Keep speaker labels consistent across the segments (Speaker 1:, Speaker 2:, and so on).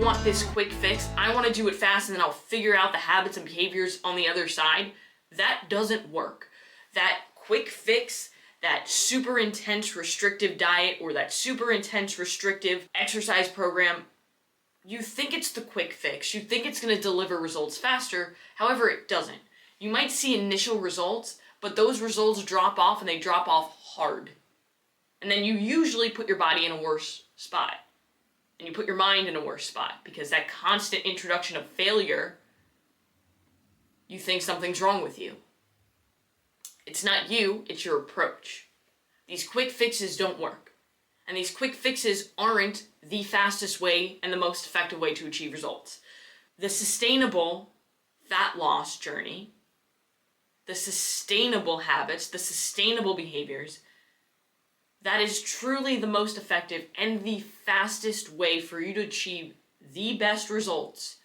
Speaker 1: want this quick fix, I want to do it fast and then I'll figure out the habits and behaviors on the other side, that doesn't work. That quick fix, that super intense restrictive diet or that super intense restrictive exercise program, you think it's the quick fix. You think it's going to deliver results faster. However, it doesn't. You might see initial results, but those results drop off and they drop off hard. And then you usually put your body in a worse spot. And you put your mind in a worse spot because that constant introduction of failure, you think something's wrong with you. It's not you, it's your approach. These quick fixes don't work. And these quick fixes aren't the fastest way and the most effective way to achieve results. The sustainable fat loss journey, the sustainable habits, the sustainable behaviors, that is truly the most effective and the fastest way for you to achieve the best results,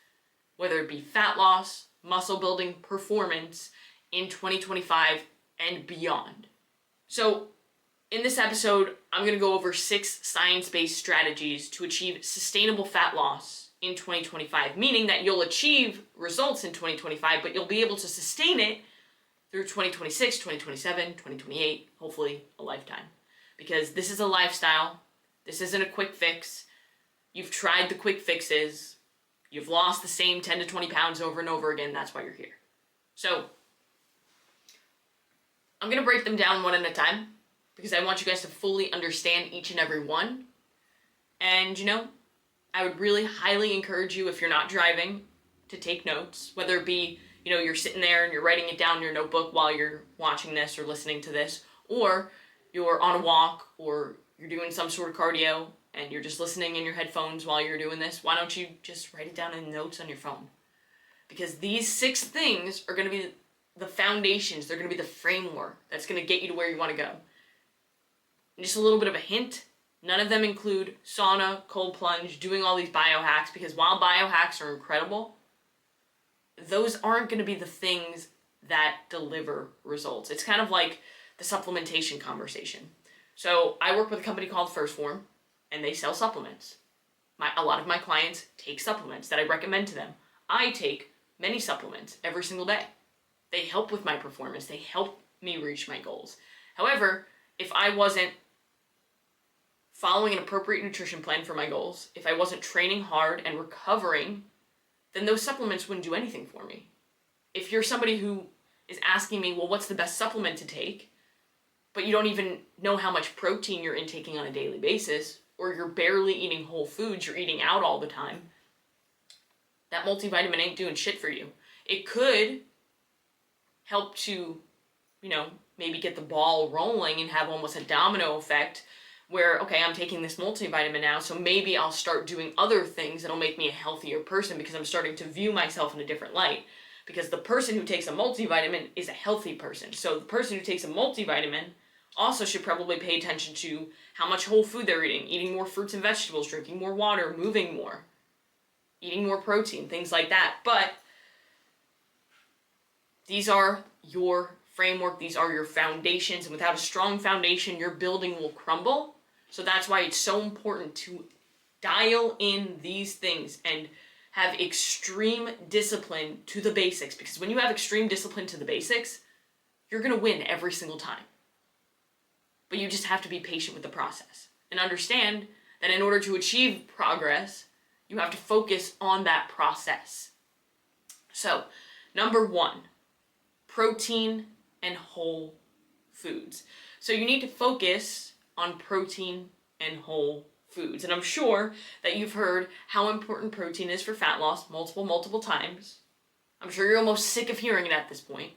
Speaker 1: whether it be fat loss, muscle building, performance in 2025 and beyond. So in this episode, I'm going to go over 6 science-based strategies to achieve sustainable fat loss in 2025, meaning that you'll achieve results in 2025, but you'll be able to sustain it through 2026, 2027, 2028, hopefully a lifetime. Because this is a lifestyle. This isn't a quick fix. You've tried the quick fixes. You've lost the same 10 to 20 pounds over and over again. That's why you're here. So I'm going to break them down one at a time because I want you guys to fully understand each and every one. And, I would really highly encourage you, if you're not driving, to take notes, whether it be, you're sitting there and you're writing it down in your notebook while you're watching this or listening to this, or you're on a walk, or you're doing some sort of cardio, and you're just listening in your headphones while you're doing this. Why don't you just write it down in notes on your phone? Because these 6 things are going to be the foundations. They're going to be the framework that's going to get you to where you want to go. And just a little bit of a hint, none of them include sauna, cold plunge, doing all these biohacks, because while biohacks are incredible, those aren't going to be the things that deliver results. It's kind of like the supplementation conversation. So I work with a company called First Form, and they sell supplements. A lot of my clients take supplements that I recommend to them. I take many supplements every single day. They help with my performance. They help me reach my goals. However, if I wasn't following an appropriate nutrition plan for my goals, if I wasn't training hard and recovering, then those supplements wouldn't do anything for me. If you're somebody who is asking me, well, what's the best supplement to take? But you don't even know how much protein you're intaking on a daily basis, or you're barely eating whole foods, you're eating out all the time, that multivitamin ain't doing shit for you. It could help to, maybe get the ball rolling and have almost a domino effect where, okay, I'm taking this multivitamin now, so maybe I'll start doing other things that'll make me a healthier person because I'm starting to view myself in a different light. Because the person who takes a multivitamin is a healthy person. So the person who takes a multivitamin also should probably pay attention to how much whole food they're eating more fruits and vegetables, drinking more water, moving more, eating more protein, things like that. But these are your framework, these are your foundations, and without a strong foundation, your building will crumble. So that's why it's so important to dial in these things and have extreme discipline to the basics, because when you have extreme discipline to the basics, you're going to win every single time. But you just have to be patient with the process and understand that in order to achieve progress, you have to focus on that process. So, number 1, protein and whole foods. So you need to focus on protein and whole foods. And I'm sure that you've heard how important protein is for fat loss multiple times. I'm sure you're almost sick of hearing it at this point.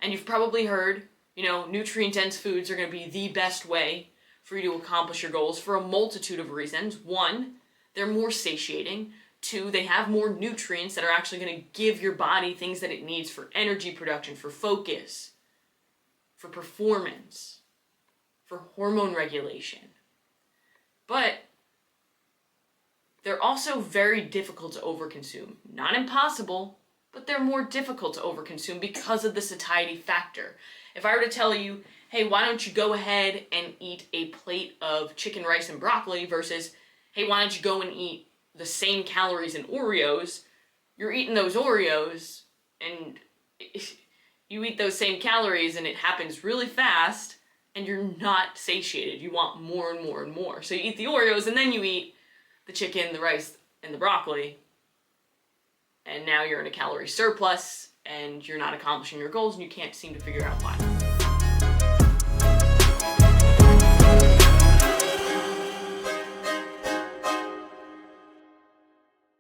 Speaker 1: And you've probably heard, nutrient-dense foods are going to be the best way for you to accomplish your goals for a multitude of reasons. 1, they're more satiating. 2, they have more nutrients that are actually going to give your body things that it needs for energy production, for focus, for performance, for hormone regulation. But they're also very difficult to overconsume. Not impossible, but they're more difficult to overconsume because of the satiety factor. If I were to tell you, hey, why don't you go ahead and eat a plate of chicken, rice, and broccoli versus, hey, why don't you go and eat the same calories in Oreos, you're eating those Oreos and you eat those same calories and it happens really fast and you're not satiated. You want more and more and more. So you eat the Oreos and then you eat the chicken, the rice, and the broccoli. And now you're in a calorie surplus and you're not accomplishing your goals and you can't seem to figure out why.